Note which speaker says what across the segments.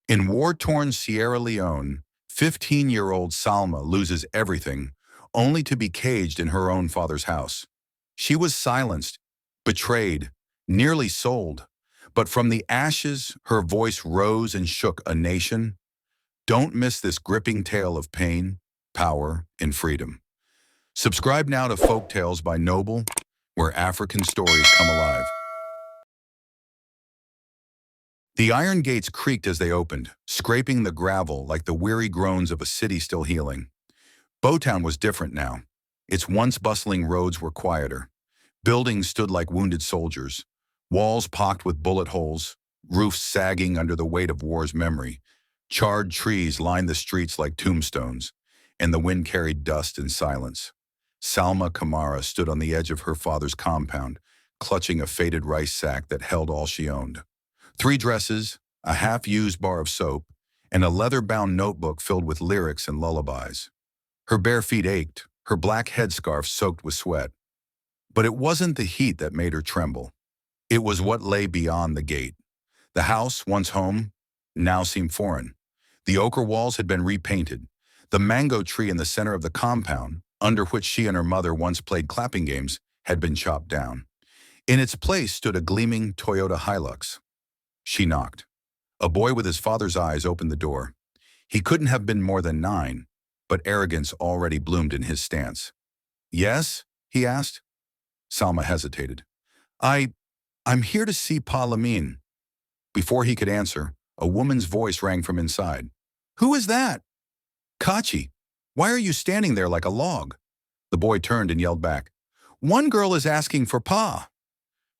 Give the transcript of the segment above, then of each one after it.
Speaker 1: In war-torn Sierra Leone, 15-year-old Salma loses everything, only to be caged in her own father's house. She was silenced, betrayed, nearly sold, but from the ashes her voice rose and shook a nation. Don't miss this gripping tale of pain, power, and freedom. Subscribe now to Folktales by Noble, where African stories come alive. The iron gates creaked as they opened, scraping the gravel like the weary groans of a city still healing. Bowtown was different now. Its once bustling roads were quieter. Buildings stood like wounded soldiers, walls pocked with bullet holes, roofs sagging under the weight of war's memory. Charred trees lined the streets like tombstones, and the wind carried dust and silence. Salma Kamara stood on the edge of her father's compound, clutching a faded rice sack that held all she owned. 3 dresses, a half-used bar of soap, and a leather-bound notebook filled with lyrics and lullabies. Her bare feet ached, her black headscarf soaked with sweat. But it wasn't the heat that made her tremble. It was what lay beyond the gate. The house, once home, now seemed foreign. The ochre walls had been repainted. The mango tree in the center of the compound, under which she and her mother once played clapping games, had been chopped down. In its place stood a gleaming Toyota Hilux. She knocked. A boy with his father's eyes opened the door. He couldn't have been more than 9, but arrogance already bloomed in his stance. "Yes?" he asked. Salma hesitated. I'm here to see Pa Lamine." Before he could answer, a woman's voice rang from inside. "Who is that?" "Kachi, why are you standing there like a log?" The boy turned and yelled back, "One girl is asking for Pa."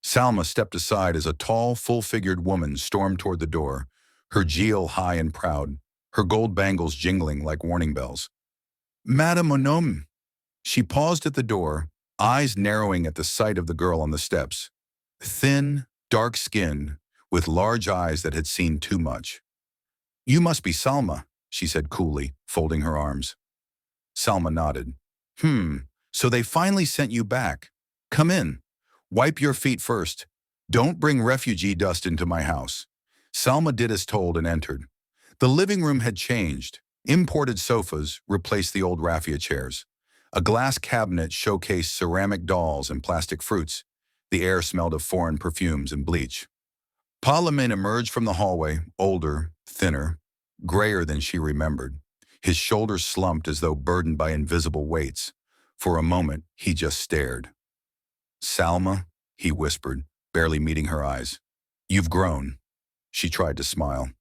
Speaker 1: Salma stepped aside as a tall, full-figured woman stormed toward the door, her jewel high and proud, her gold bangles jingling like warning bells. "Madame Onom." She paused at the door, eyes narrowing at the sight of the girl on the steps. Thin, dark-skinned, with large eyes that had seen too much. "You must be Salma," she said coolly, folding her arms. Salma nodded. So they finally sent you back. Come in. Wipe your feet first. Don't bring refugee dust into my house." Salma did as told and entered. The living room had changed. Imported sofas replaced the old raffia chairs. A glass cabinet showcased ceramic dolls and plastic fruits. The air smelled of foreign perfumes and bleach. Pa Lamine emerged from the hallway, older, thinner, grayer than she remembered. His shoulders slumped as though burdened by invisible weights. For a moment, he just stared. "Salma," he whispered, barely meeting her eyes. "You've grown." She tried to smile.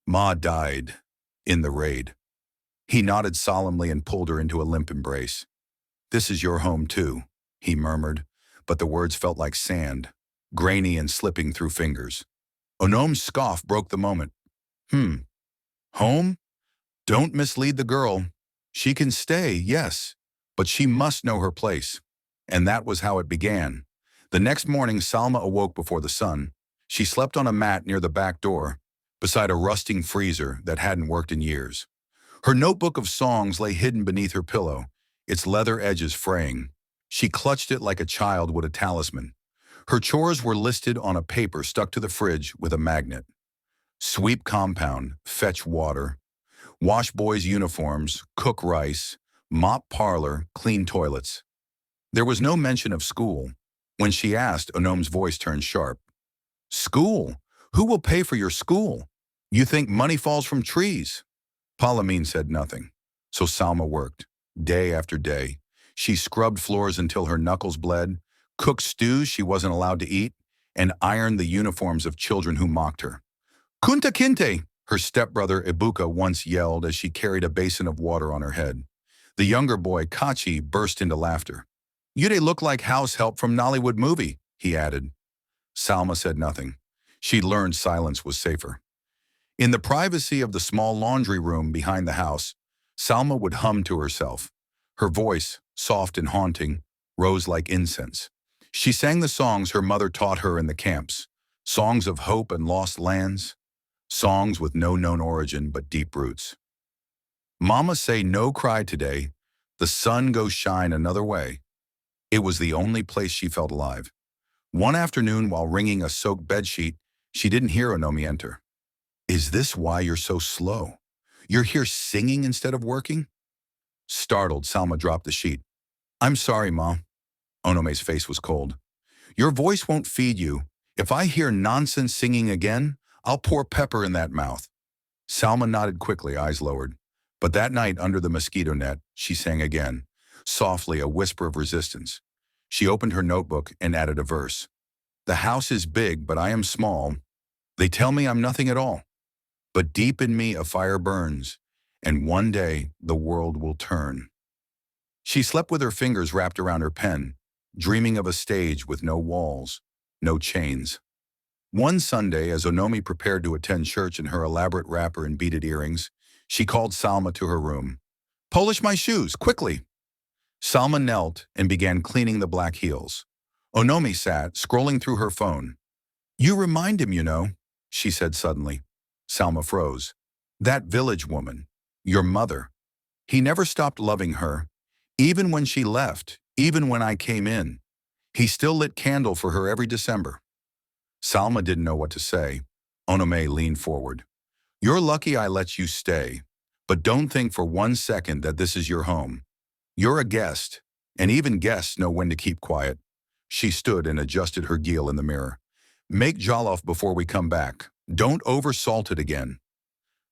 Speaker 1: "Ma died in the raid." He nodded solemnly and pulled her into a limp embrace. "This is your home too," he murmured, but the words felt like sand, grainy and slipping through fingers. Onom's scoff broke the moment. Home? Don't mislead the girl. She can stay, yes, but she must know her place." And that was how it began. The next morning, Salma awoke before the sun. She slept on a mat near the back door, beside a rusting freezer that hadn't worked in years. Her notebook of songs lay hidden beneath her pillow, its leather edges fraying. She clutched it like a child would a talisman. Her chores were listed on a paper stuck to the fridge with a magnet. Sweep compound, fetch water. Wash boys' uniforms, cook rice. Mop parlor, clean toilets. There was no mention of school. When she asked, Onom's voice turned sharp. "School? Who will pay for your school? You think money falls from trees?" Pa Lamine said nothing. So Salma worked, day after day. She scrubbed floors until her knuckles bled, cooked stews she wasn't allowed to eat, and ironed the uniforms of children who mocked her. "Kunta Kinte," her stepbrother Ibuka once yelled as she carried a basin of water on her head. The younger boy, Kachi, burst into laughter. "You look like house help from Nollywood movie," he added. Salma said nothing. She'd learned silence was safer. In the privacy of the small laundry room behind the house, Salma would hum to herself. Her voice, soft and haunting, rose like incense. She sang the songs her mother taught her in the camps, songs of hope and lost lands, songs with no known origin but deep roots. "Mama say no cry today, the sun go shine another way." It was the only place she felt alive. One afternoon, while wringing a soaked bedsheet, she didn't hear Onomi enter. Is this why you're so slow? You're here singing instead of working? Startled, Salma dropped the sheet. I'm sorry, Mom. Onome's face was cold. Your voice won't feed you. If I hear nonsense singing again, I'll pour pepper in that mouth. Salma nodded quickly, eyes lowered. But that night under the mosquito net, she sang again, softly, a whisper of resistance. She opened her notebook and added a verse. The house is big, but I am small. They tell me I'm nothing at all. But deep in me a fire burns, and one day the world will turn. She slept with her fingers wrapped around her pen, dreaming of a stage with no walls, no chains. One Sunday, as Onomi prepared to attend church in her elaborate wrapper and beaded earrings, she called Salma to her room. Polish my shoes, quickly! Salma knelt and began cleaning the black heels. Onomi sat, scrolling through her phone. You remind him, you know, she said suddenly. Salma froze. That village woman, your mother. He never stopped loving her. Even when she left, even when I came in. He still lit candle for her every December. Salma didn't know what to say. Onome leaned forward. You're lucky I let you stay, but don't think for 1 second that this is your home. You're a guest, and even guests know when to keep quiet. She stood and adjusted her geel in the mirror. Make jollof before we come back. Don't oversalt it again.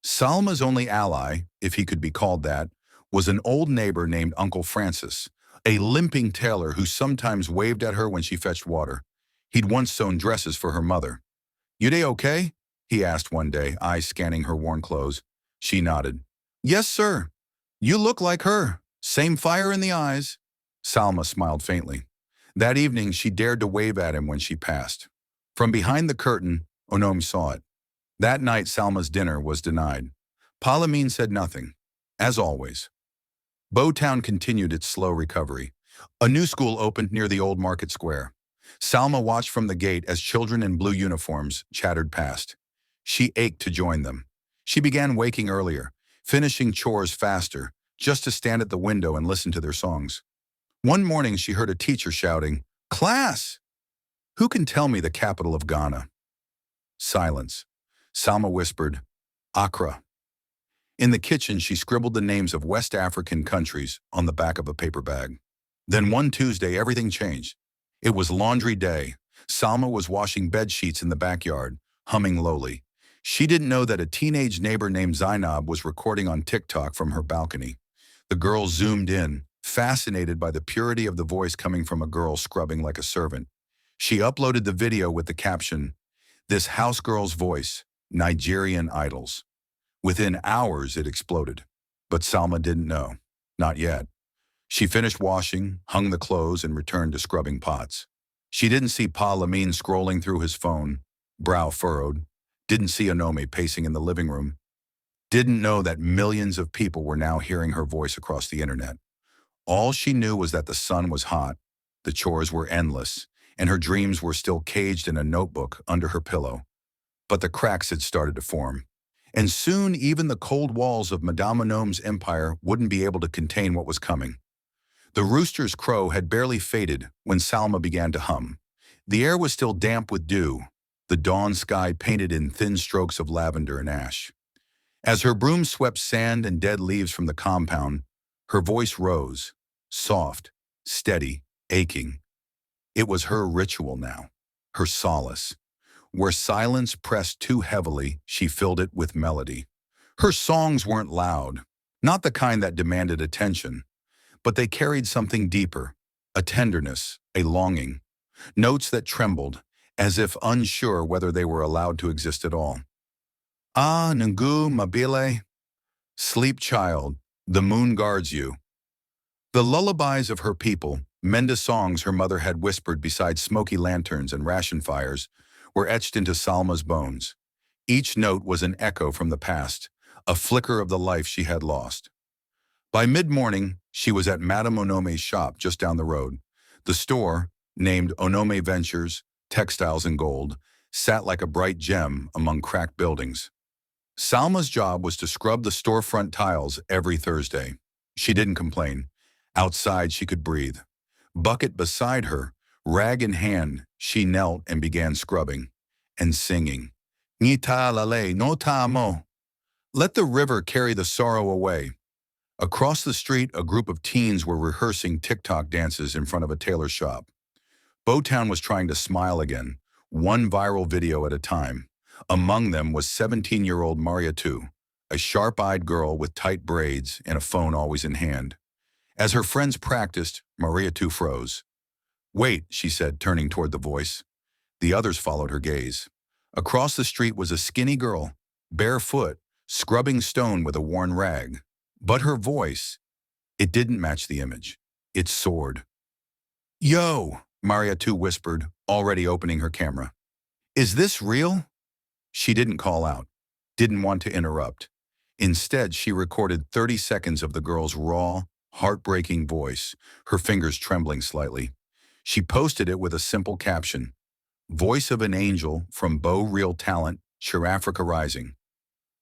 Speaker 1: Salma's only ally, if he could be called that, was an old neighbor named Uncle Francis, a limping tailor who sometimes waved at her when she fetched water. He'd once sewn dresses for her mother. You dey okay? He asked one day, eyes scanning her worn clothes. She nodded. Yes, sir. You look like her. Same fire in the eyes. Salma smiled faintly. That evening, she dared to wave at him when she passed. From behind the curtain, Onomi saw it. That night, Salma's dinner was denied. Palamine said nothing, as always. Bowtown continued its slow recovery. A new school opened near the old market square. Salma watched from the gate as children in blue uniforms chattered past. She ached to join them. She began waking earlier, finishing chores faster, just to stand at the window and listen to their songs. One morning she heard a teacher shouting, Class! Who can tell me the capital of Ghana? Silence. Salma whispered, Accra. In the kitchen, she scribbled the names of West African countries on the back of a paper bag. Then one Tuesday, everything changed. It was laundry day. Salma was washing bed sheets in the backyard, humming lowly. She didn't know that a teenage neighbor named Zainab was recording on TikTok from her balcony. The girl zoomed in, fascinated by the purity of the voice coming from a girl scrubbing like a servant. She uploaded the video with the caption, This house girl's voice, Nigerian idols. Within hours, it exploded. But Salma didn't know. Not yet. She finished washing, hung the clothes, and returned to scrubbing pots. She didn't see Pa Lamine scrolling through his phone, brow furrowed. Didn't see Onome pacing in the living room. Didn't know that millions of people were now hearing her voice across the internet. All she knew was that the sun was hot, the chores were endless, and her dreams were still caged in a notebook under her pillow. But the cracks had started to form. And soon even the cold walls of Madame Onome's empire wouldn't be able to contain what was coming. The rooster's crow had barely faded when Salma began to hum. The air was still damp with dew, the dawn sky painted in thin strokes of lavender and ash. As her broom swept sand and dead leaves from the compound, her voice rose, soft, steady, aching. It was her ritual now, her solace. Where silence pressed too heavily, she filled it with melody. Her songs weren't loud, not the kind that demanded attention, but they carried something deeper, a tenderness, a longing, notes that trembled, as if unsure whether they were allowed to exist at all. Ah, Ngu Mabile, sleep child, the moon guards you. The lullabies of her people, Menda songs her mother had whispered beside smoky lanterns and ration fires, were etched into Salma's bones. Each note was an echo from the past, a flicker of the life she had lost. By mid-morning, she was at Madame Onome's shop just down the road. The store, named Onome Ventures, Textiles and Gold, sat like a bright gem among cracked buildings. Salma's job was to scrub the storefront tiles every Thursday. She didn't complain. Outside, she could breathe. Bucket beside her, rag in hand, she knelt and began scrubbing and singing, Ni ta lale no ta mo. Let the river carry the sorrow away. Across the street, a group of teens were rehearsing TikTok dances in front of a tailor shop. Bowtown was trying to smile again, one viral video at a time. Among them was 17-year-old Maria Tu, a sharp-eyed girl with tight braids and a phone always in hand. As her friends practiced, Maria Tu froze. "Wait," she said, turning toward the voice. The others followed her gaze. Across the street was a skinny girl, barefoot, scrubbing stone with a worn rag. But her voice, it didn't match the image. It soared. "Yo," Maria Tu whispered, already opening her camera. "Is this real?" She didn't call out, didn't want to interrupt. Instead, she recorded 30 seconds of the girl's raw, heartbreaking voice, her fingers trembling slightly. She posted it with a simple caption, "Voice of an Angel from Bow Real Talent, Sure Africa Rising."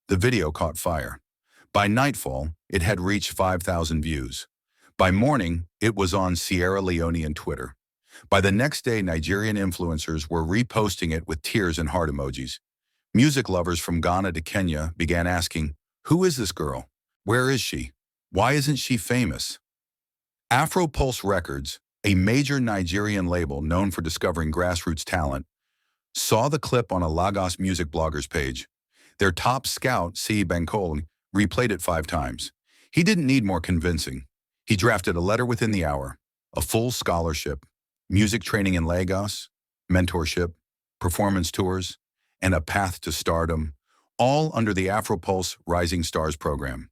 Speaker 1: The video caught fire. By nightfall, it had reached 5,000 views. By morning, it was on Sierra Leonean Twitter. By the next day, Nigerian influencers were reposting it with tears and heart emojis. Music lovers from Ghana to Kenya began asking, "Who is this girl? Where is she? Why isn't she famous?" Afro Pulse Records, a major Nigerian label known for discovering grassroots talent, saw the clip on a Lagos music blogger's page. Their top scout, C. Bankole, replayed it 5 times. He didn't need more convincing. He drafted a letter within the hour, a full scholarship, music training in Lagos, mentorship, performance tours, and a path to stardom, all under the AfroPulse Rising Stars program.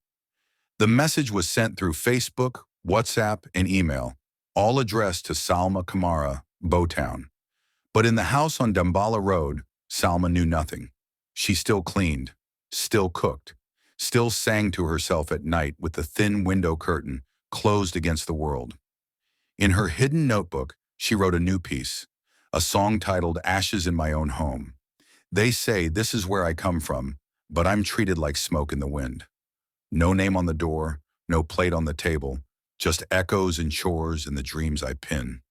Speaker 1: The message was sent through Facebook, WhatsApp, and email, all addressed to Salma Kamara, Bowtown. But in the house on Dambala Road, Salma knew nothing. She still cleaned, still cooked, still sang to herself at night with the thin window curtain closed against the world. In her hidden notebook, she wrote a new piece, a song titled "Ashes in My Own Home." They say this is where I come from, but I'm treated like smoke in the wind. No name on the door, no plate on the table, just echoes and chores and the dreams I pin.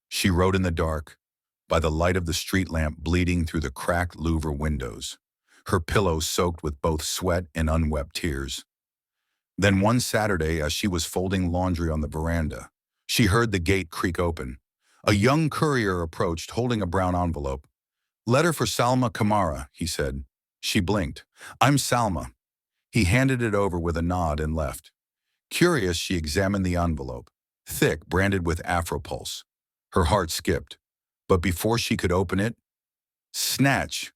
Speaker 1: She wrote in the dark, by the light of the street lamp bleeding through the cracked Louvre windows, her pillow soaked with both sweat and unwept tears. Then one Saturday, as she was folding laundry on the veranda, she heard the gate creak open. A young courier approached, holding a brown envelope. "Letter for Salma Kamara," he said. She blinked. "I'm Salma." He handed it over with a nod and left. Curious, she examined the envelope, thick, branded with AfroPulse. Her heart skipped. But before she could open it, snatch!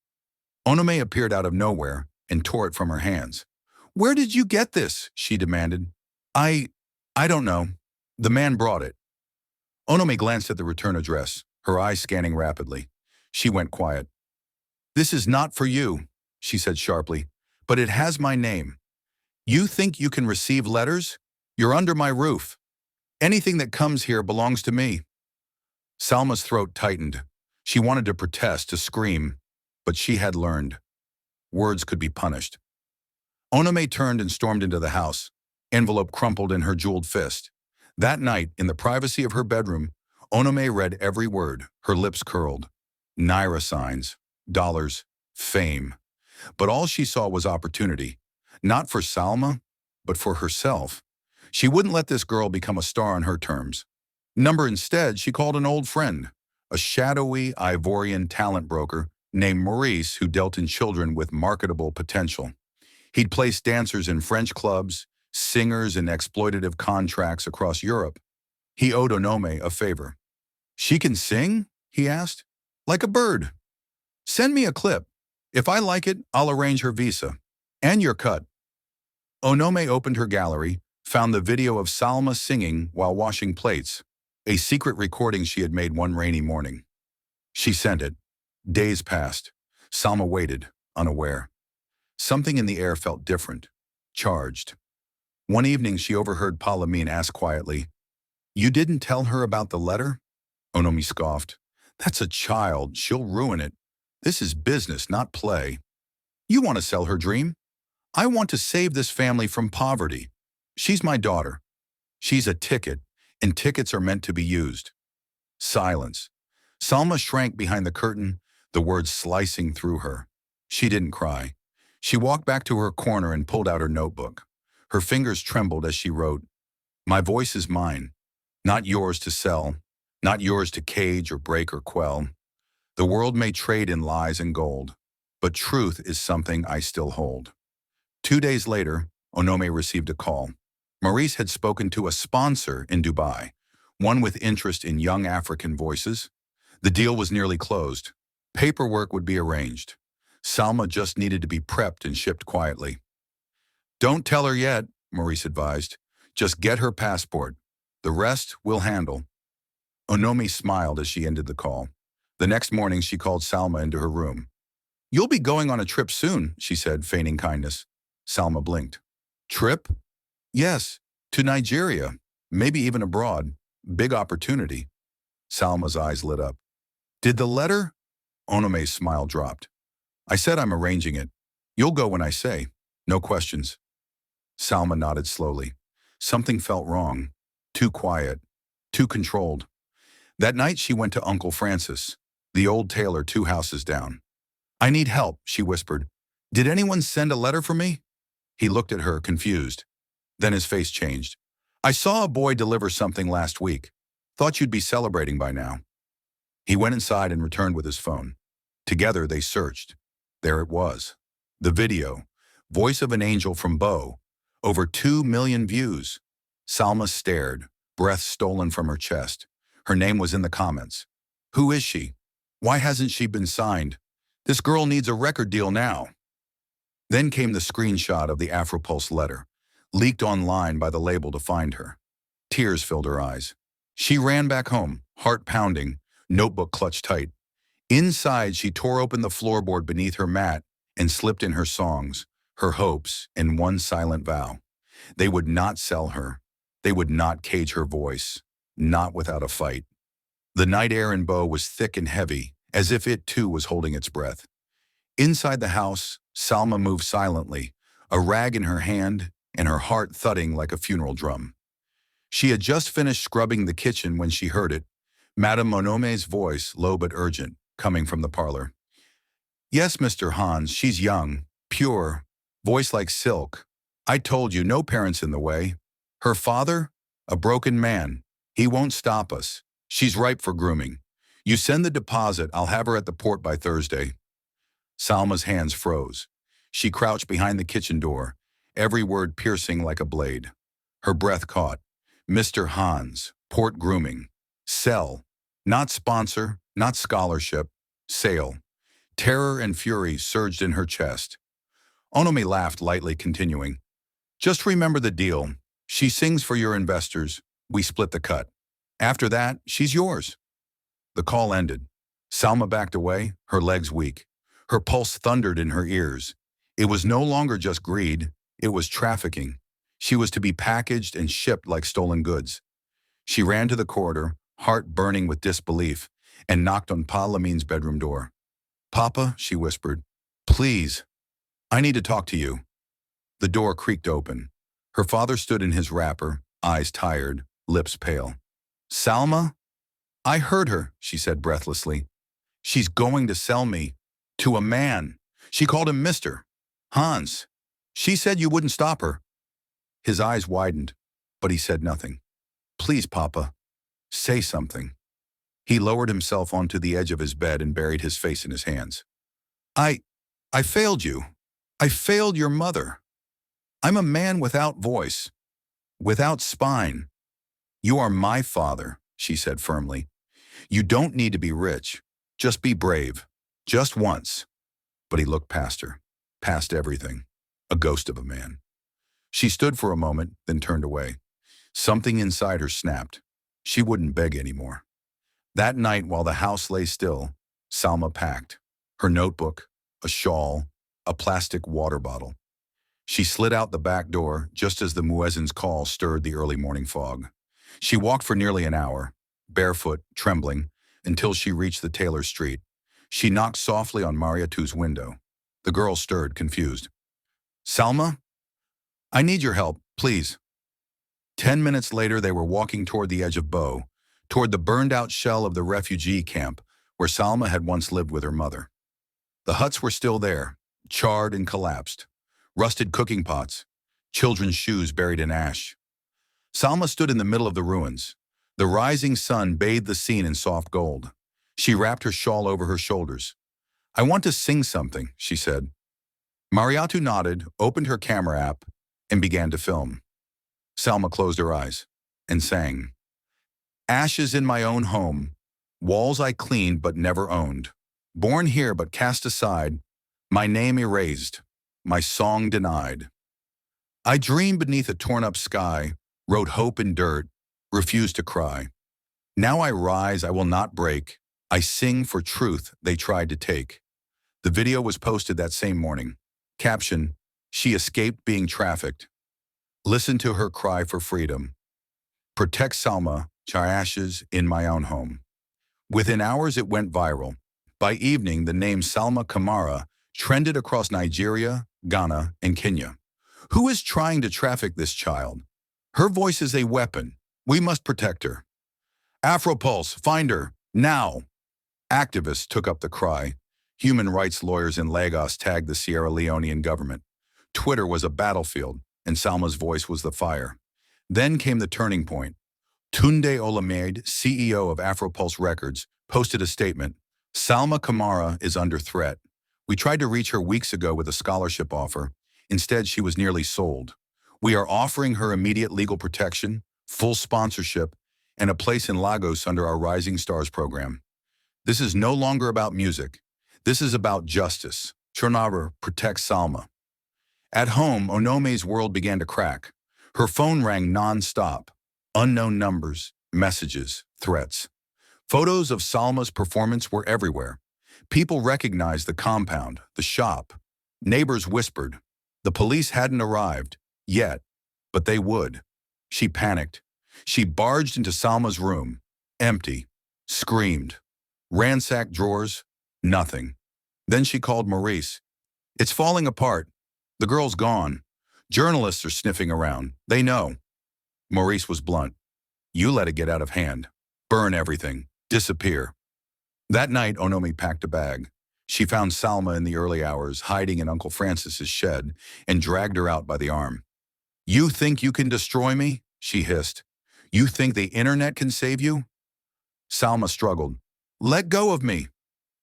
Speaker 1: Onome appeared out of nowhere and tore it from her hands. "Where did you get this?" she demanded. I don't know. The man brought it." Onome glanced at the return address, her eyes scanning rapidly. She went quiet. "This is not for you," she said sharply, "but it has my name. You think you can receive letters? You're under my roof. Anything that comes here belongs to me." Salma's throat tightened. She wanted to protest, to scream, but she had learned. Words could be punished. Onome turned and stormed into the house, envelope crumpled in her jeweled fist. That night, in the privacy of her bedroom, Onome read every word, her lips curled. Naira signs, dollars, fame. But all she saw was opportunity. Not for Salma, but for herself. She wouldn't let this girl become a star on her terms. Instead, she called an old friend, a shadowy Ivorian talent broker named Maurice, who dealt in children with marketable potential. He'd placed dancers in French clubs, singers in exploitative contracts across Europe. He owed Onome a favor. "She can sing?" he asked. "Like a bird. Send me a clip. If I like it, I'll arrange her visa. And your cut." Onome opened her gallery, found the video of Salma singing while washing plates, a secret recording she had made one rainy morning. She sent it. Days passed. Salma waited, unaware. Something in the air felt different, charged. One evening she overheard Palamine ask quietly, "You didn't tell her about the letter?" Onome scoffed. "That's a child. She'll ruin it. This is business, not play. You want to sell her dream? I want to save this family from poverty. She's my daughter. She's a ticket, and tickets are meant to be used." Silence. Salma shrank behind the curtain, the words slicing through her. She didn't cry. She walked back to her corner and pulled out her notebook. Her fingers trembled as she wrote, "My voice is mine, not yours to sell, not yours to cage or break or quell. The world may trade in lies and gold, but truth is something I still hold." 2 days later, Onome received a call. Maurice had spoken to a sponsor in Dubai, one with interest in young African voices. The deal was nearly closed. Paperwork would be arranged. Salma just needed to be prepped and shipped quietly. "Don't tell her yet," Maurice advised. "Just get her passport. The rest we'll handle." Onome smiled as she ended the call. The next morning, she called Salma into her room. "You'll be going on a trip soon," she said, feigning kindness. Salma blinked. "Trip?" "Yes, to Nigeria, maybe even abroad. Big opportunity." Salma's eyes lit up. "Did the letter?" Onome's smile dropped. "I said I'm arranging it. You'll go when I say. No questions." Salma nodded slowly. Something felt wrong. Too quiet. Too controlled. That night she went to Uncle Francis, the old tailor 2 houses down. "I need help," she whispered. "Did anyone send a letter for me?" He looked at her, confused. Then his face changed. "I saw a boy deliver something last week. Thought you'd be celebrating by now." He went inside and returned with his phone. Together they searched. There it was. The video. Voice of an angel from Bo. Over 2 million views. Salma stared, breath stolen from her chest. Her name was in the comments. Who is she? Why hasn't she been signed? This girl needs a record deal now. Then came the screenshot of the Afropulse letter, leaked online by the label to find her. Tears filled her eyes. She ran back home, heart pounding, notebook clutched tight. Inside, she tore open the floorboard beneath her mat and slipped in her songs, her hopes, and one silent vow. They would not sell her. They would not cage her voice, not without a fight. The night air in Bo was thick and heavy, as if it too was holding its breath. Inside the house, Salma moved silently, a rag in her hand and her heart thudding like a funeral drum. She had just finished scrubbing the kitchen when she heard it, Madame Onome's voice, low but urgent, coming from the parlor. "Yes, Mr. Hans, she's young, pure, voice like silk. I told you, no parents in the way. Her father? A broken man. He won't stop us. She's ripe for grooming. You send the deposit, I'll have her at the port by Thursday." Salma's hands froze. She crouched behind the kitchen door, every word piercing like a blade. Her breath caught. Mr. Hans, port grooming. Sell. Not sponsor, not scholarship. Sale. Terror and fury surged in her chest. Onome laughed lightly, continuing. "Just remember the deal. She sings for your investors. We split the cut. After that, she's yours." The call ended. Salma backed away, her legs weak. Her pulse thundered in her ears. It was no longer just greed. It was trafficking. She was to be packaged and shipped like stolen goods. She ran to the corridor, heart burning with disbelief, and knocked on Pa Lamin's bedroom door. "Papa," she whispered, "please, I need to talk to you." The door creaked open. Her father stood in his wrapper, eyes tired, lips pale. "Salma?" "I heard her," she said breathlessly. "She's going to sell me. To a man. She called him Mr. Hans. She said you wouldn't stop her." His eyes widened, but he said nothing. "Please, Papa, say something." He lowered himself onto the edge of his bed and buried his face in his hands. I failed you. I failed your mother. I'm a man without voice, without spine. You are my father," she said firmly. "You don't need to be rich. Just be brave. Just once." But he looked past her, past everything, a ghost of a man. She stood for a moment, then turned away. Something inside her snapped. She wouldn't beg anymore. That night, while the house lay still, Salma packed. Her notebook, a shawl, a plastic water bottle. She slid out the back door just as the muezzin's call stirred the early morning fog. She walked for nearly an hour, barefoot, trembling, until she reached the Taylor Street. She knocked softly on Mariatu's window. The girl stirred, confused. "Salma? I need your help, please." 10 minutes later, they were walking toward the edge of Bo, toward the burned-out shell of the refugee camp where Salma had once lived with her mother. The huts were still there, charred and collapsed. Rusted cooking pots, children's shoes buried in ash. Salma stood in the middle of the ruins. The rising sun bathed the scene in soft gold. She wrapped her shawl over her shoulders. "I want to sing something," she said. Mariatu nodded, opened her camera app, and began to film. Salma closed her eyes and sang. "Ashes in my own home, walls I cleaned but never owned. Born here but cast aside, my name erased, my song denied. I dreamed beneath a torn-up sky, wrote hope in dirt, refused to cry. Now I rise, I will not break. I sing for truth they tried to take." The video was posted that same morning. Caption, "She escaped being trafficked. Listen to her cry for freedom. Protect Salma, char ashes in my own home." Within hours, it went viral. By evening, the name Salma Kamara trended across Nigeria, Ghana, and Kenya. Who is trying to traffic this child? Her voice is a weapon. We must protect her. Afropulse, find her, now. Activists took up the cry. Human rights lawyers in Lagos tagged the Sierra Leonean government. Twitter was a battlefield, and Salma's voice was the fire. Then came the turning point. Tunde Olamide, CEO of Afropulse Records, posted a statement. "Salma Kamara is under threat. We tried to reach her weeks ago with a scholarship offer. Instead, she was nearly sold. We are offering her immediate legal protection, full sponsorship, and a place in Lagos under our Rising Stars program. This is no longer about music. This is about justice. Chernara protects Salma." At home, Onome's world began to crack. Her phone rang non-stop. Unknown numbers, messages, threats. Photos of Salma's performance were everywhere. People recognized the compound, the shop. Neighbors whispered. The police hadn't arrived, yet, but they would. She panicked. She barged into Salma's room, empty, screamed. Ransacked drawers, nothing. Then she called Maurice. "It's falling apart. The girl's gone. Journalists are sniffing around. They know." Maurice was blunt. "You let it get out of hand. Burn everything. Disappear." That night, Onome packed a bag. She found Salma in the early hours, hiding in Uncle Francis's shed, and dragged her out by the arm. "You think you can destroy me?" she hissed. "You think the internet can save you?" Salma struggled. "Let go of me."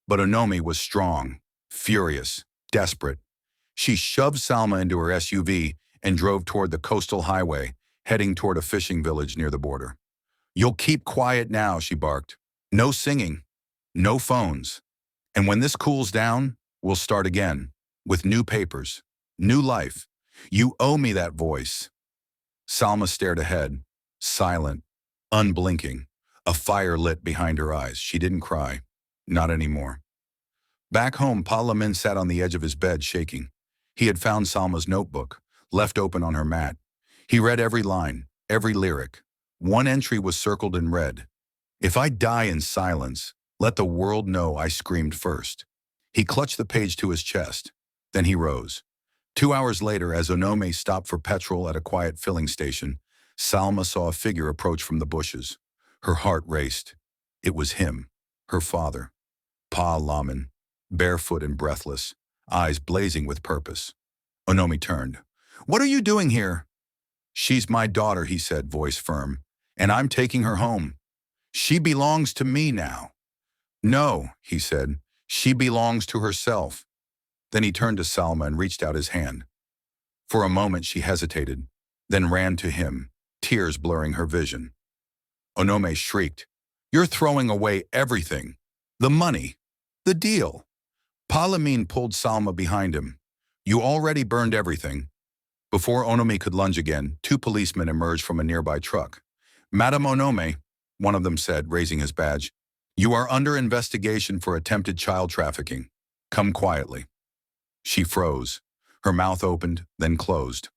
Speaker 1: But Onome was strong, furious, desperate. She shoved Salma into her SUV and drove toward the coastal highway, heading toward a fishing village near the border. "You'll keep quiet now," she barked. "No singing, no phones. And when this cools down, we'll start again, with new papers, new life. You owe me that voice." Salma stared ahead, silent, unblinking, a fire lit behind her eyes. She didn't cry, not anymore. Back home, Pa Lamin sat on the edge of his bed, shaking. He had found Salma's notebook, left open on her mat. He read every line, every lyric. One entry was circled in red. "If I die in silence, let the world know I screamed first." He clutched the page to his chest. Then he rose. 2 hours later, as Onome stopped for petrol at a quiet filling station, Salma saw a figure approach from the bushes. Her heart raced. It was him, her father, Pa Lamin, barefoot and breathless, eyes blazing with purpose. Onome turned. "What are you doing here?" "She's my daughter," he said, voice firm, "and I'm taking her home. She belongs to me now." "No," he said, "she belongs to herself." Then he turned to Salma and reached out his hand. For a moment she hesitated, then ran to him, tears blurring her vision. Onome shrieked, "You're throwing away everything. The money, the deal." Pa Lamin pulled Salma behind him. "You already burned everything." Before Onome could lunge again, 2 policemen emerged from a nearby truck. "Madam Onome," one of them said, raising his badge, "you are under investigation for attempted child trafficking. Come quietly." She froze. Her mouth opened, then closed.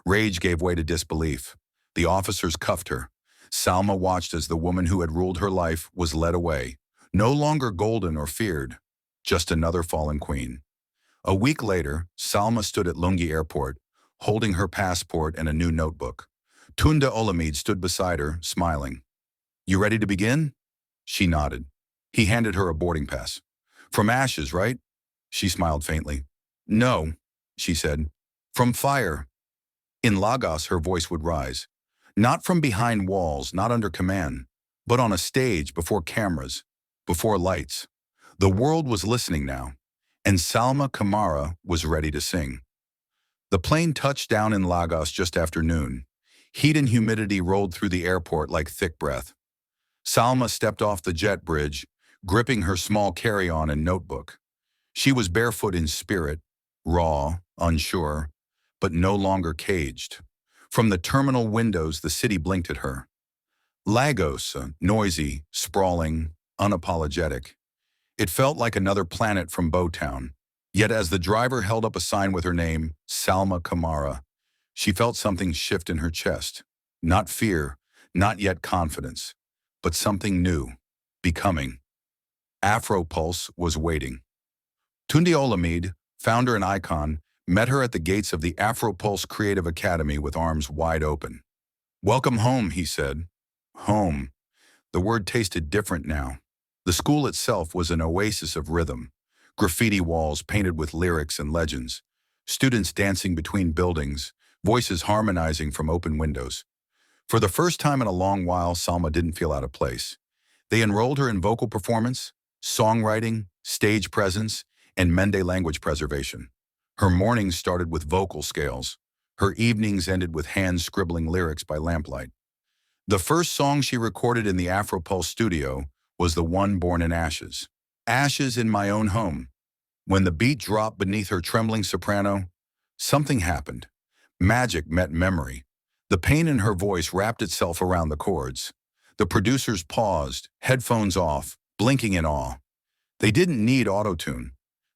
Speaker 1: Rage gave way to disbelief. The officers cuffed her. Salma watched as the woman who had ruled her life was led away, no longer golden or feared, just another fallen queen. A week later, Salma stood at Lungi Airport, holding her passport and a new notebook. Tunde Olamide stood beside her, smiling. "You ready to begin?" She nodded. He handed her a boarding pass. "From ashes, right?" She smiled faintly. No, she said. From fire. In Lagos, her voice would rise. Not from behind walls, not under command, but on a stage, before cameras, before lights. The world was listening now, and Salma Kamara was ready to sing. The plane touched down in Lagos just after noon. Heat and humidity rolled through the airport like thick breath. Salma stepped off the jet bridge, gripping her small carry-on and notebook. She was barefoot in spirit, raw, unsure, but no longer caged. From the terminal windows, the city blinked at her. Lagos, noisy, sprawling, unapologetic. It felt like another planet from Bowtown. Yet as the driver held up a sign with her name, Salma Kamara, she felt something shift in her chest. Not fear, not yet confidence, but something new, becoming. Afropulse was waiting. Tunde Olamide, founder and icon, met her at the gates of the Afropulse Creative Academy with arms wide open. "Welcome home," he said. Home. The word tasted different now. The school itself was an oasis of rhythm. Graffiti walls painted with lyrics and legends. Students dancing between buildings, voices harmonizing from open windows. For the first time in a long while, Salma didn't feel out of place. They enrolled her in vocal performance, songwriting, stage presence, and Mende language preservation. Her mornings started with vocal scales. Her evenings ended with hands scribbling lyrics by lamplight. The first song she recorded in the Afropulse studio was the one born in ashes. Ashes in my own home. When the beat dropped beneath her trembling soprano, something happened. Magic met memory. The pain in her voice wrapped itself around the chords. The producers paused, headphones off, blinking in awe. They didn't need autotune.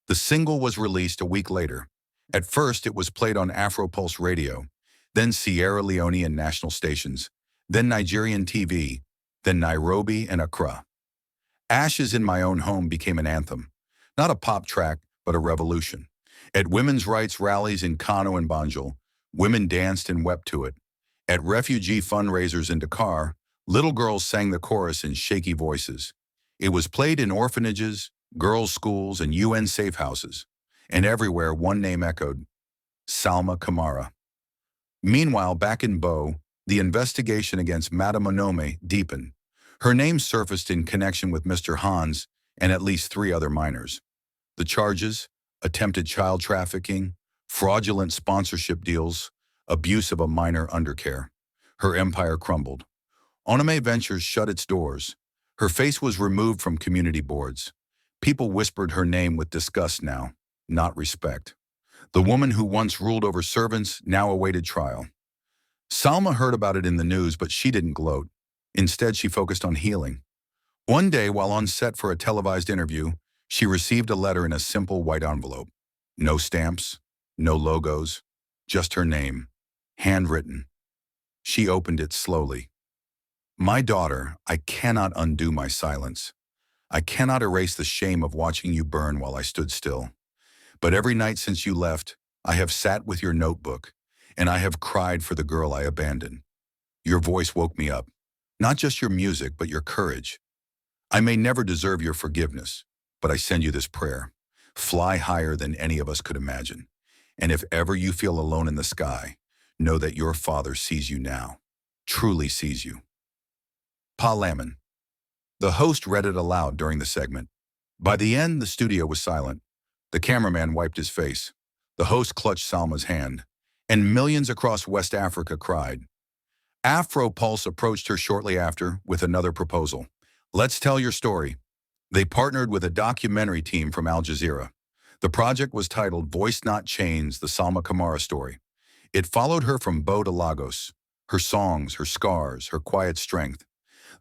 Speaker 1: The single was released a week later. At first, it was played on Afropulse radio, then Sierra Leonean national stations, then Nigerian TV, then Nairobi and Accra. Ashes in My Own Home became an anthem, not a pop track, but a revolution. At women's rights rallies in Kano and Banjul, women danced and wept to it. At refugee fundraisers in Dakar, little girls sang the chorus in shaky voices. It was played in orphanages, girls' schools, and UN safe houses. And everywhere, one name echoed: Salma Kamara. Meanwhile, back in Bo, the investigation against Madame Onome deepened. Her name surfaced in connection with Mr. Hans and at least 3 other minors. The charges: attempted child trafficking, fraudulent sponsorship deals, abuse of a minor undercare. Her empire crumbled. Onome Ventures shut its doors. Her face was removed from community boards. People whispered her name with disgust now, not respect. The woman who once ruled over servants now awaited trial. Salma heard about it in the news, but she didn't gloat. Instead, she focused on healing. One day, while on set for a televised interview, she received a letter in a simple white envelope. No stamps, no logos, just her name, handwritten. She opened it slowly. "My daughter, I cannot undo my silence. I cannot erase the shame of watching you burn while I stood still. But every night since you left, I have sat with your notebook, and I have cried for the girl I abandoned. Your voice woke me up. Not just your music, but your courage. I may never deserve your forgiveness, but I send you this prayer. Fly higher than any of us could imagine. And if ever you feel alone in the sky, know that your Father sees you now, truly sees you." Pa Lamin. The host read it aloud during the segment. By the end, the studio was silent. The cameraman wiped his face. The host clutched Salma's hand. And millions across West Africa cried. Afropulse approached her shortly after with another proposal. "Let's tell your story." They partnered with a documentary team from Al Jazeera. The project was titled Voice Not Chains, the Salma Kamara Story. It followed her from Bo to Lagos, her songs, her scars, her quiet strength.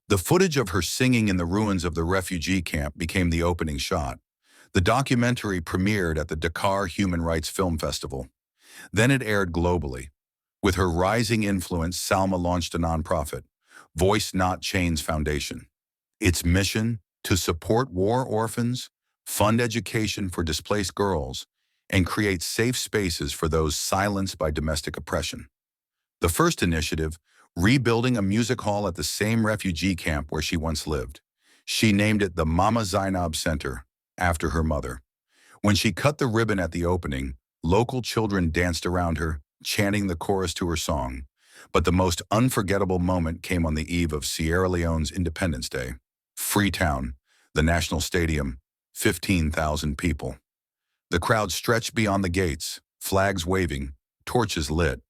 Speaker 1: The footage of her singing in the ruins of the refugee camp became the opening shot. The documentary premiered at the Dakar Human Rights Film Festival. Then it aired globally. With her rising influence, Salma launched a nonprofit, Voice Not Chains Foundation. Its mission: to support war orphans, fund education for displaced girls, and create safe spaces for those silenced by domestic oppression. The first initiative, rebuilding a music hall at the same refugee camp where she once lived. She named it the Mama Zainab Center, after her mother. When she cut the ribbon at the opening, Local children danced around her, chanting the chorus to her song. But the most unforgettable moment came on the eve of Sierra Leone's Independence Day. Freetown, the national stadium, 15,000 people. The crowd stretched beyond the gates, flags waving, torches lit.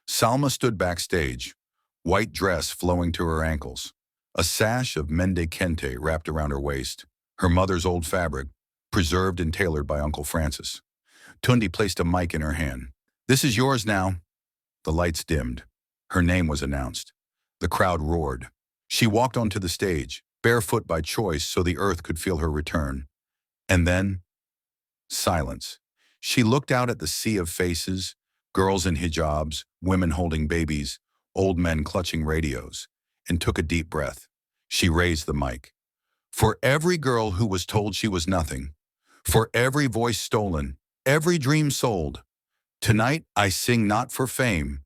Speaker 1: Salma stood backstage, white dress flowing to her ankles, a sash of mende kente wrapped around her waist, her mother's old fabric, preserved and tailored by Uncle Francis. Tundi placed a mic in her hand. "This is yours now." The lights dimmed. Her name was announced. The crowd roared. She walked onto the stage, barefoot by choice so the earth could feel her return. And then, silence. She looked out at the sea of faces, girls in hijabs, women holding babies, old men clutching radios, and took a deep breath. She raised the mic. "For every girl who was told she was nothing, for every voice stolen, every dream sold, tonight I sing not for fame,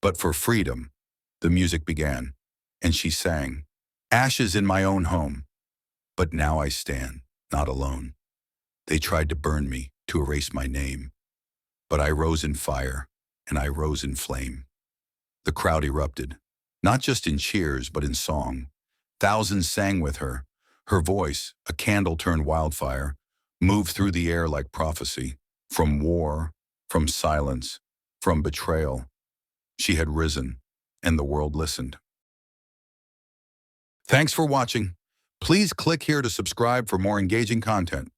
Speaker 1: but for freedom." The music began, and she sang, "Ashes in my own home, but now I stand, not alone. They tried to burn me, to erase my name, but I rose in fire, and I rose in flame." The crowd erupted, not just in cheers, but in song. Thousands sang with her. Her voice, a candle turned wildfire, moved through the air like prophecy. From war, from silence, from betrayal, she had risen, and the world listened. Thanks for watching. Please click here to subscribe for more engaging content.